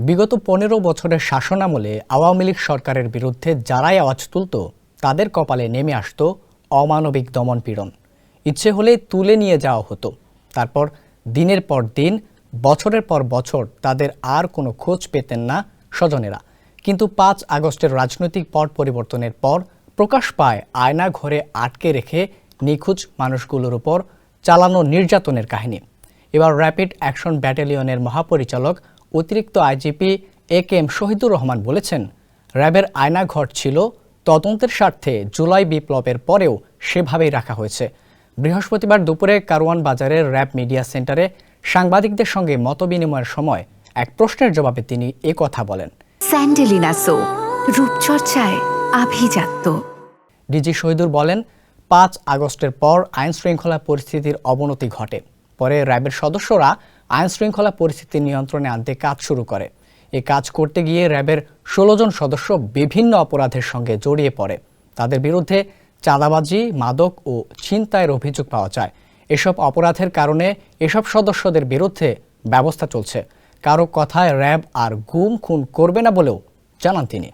বিগত ১৫ বছরের শাসনামলে আওয়ামী লীগ সরকারের বিরুদ্ধে যারাই আওয়াজ তুলত তাদের কপালে নেমে আসত অমানবিক দমনপীড়ন। ইচ্ছে হলে তুলে নিয়ে যাওয়া হতো। তারপর দিনের পর দিন, বছরের পর বছর তাদের আর কোনো খোঁজ পেতেন না স্বজনেরা। কিন্তু ৫ আগস্টের রাজনৈতিক পট পরিবর্তনের পর প্রকাশ পায় আয়না ঘরে আটকে রেখে নিখোঁজ মানুষগুলোর উপর চালানো নির্যাতনের কাহিনী। এবার র্যাপিড অ্যাকশন ব্যাটালিয়নের মহাপরিচালক অতিরিক্ত আইজিপি একেএম শহীদুর রহমান বলেছেন, র্যাবের আয়নাঘর ছিল তদন্তের স্বার্থে জুলাই বিপ্লবের পরেও সেভাবেই রাখা হয়েছে। বৃহস্পতিবার দুপুরে কারওয়ান বাজারের র্যাব মিডিয়া সেন্টারে সাংবাদিকদের সঙ্গে মতবিনিময়ের সময় এক প্রশ্নের জবাবে তিনি কথা বলেন। স্যান্ডেলিনা সো, রূপচর্চায় আভিজাত্য। ডিজি শহীদুর বলেন, ৫ আগস্টের পর আইনশৃঙ্খলা পরিস্থিতির অবনতি ঘটে। পরে র্যাবের সদস্যরা আইনশৃঙ্খলা পরিস্থিতি নিয়ন্ত্রণে আনতে কাজ শুরু করে। এই কাজ করতে গিয়ে র্যাবের ১৬ জন সদস্য বিভিন্ন অপরাধের সঙ্গে জড়িয়ে পড়ে। তাদের বিরুদ্ধে চাঁদাবাজি, মাদক ও ছিনতাইয়ের অভিযোগ পাওয়া যায়। এসব অপরাধের কারণে এসব সদস্যদের বিরুদ্ধে ব্যবস্থা চলছে। কারো কথায় র্যাব আর গুম খুন করবে না বলেও জানান তিনি।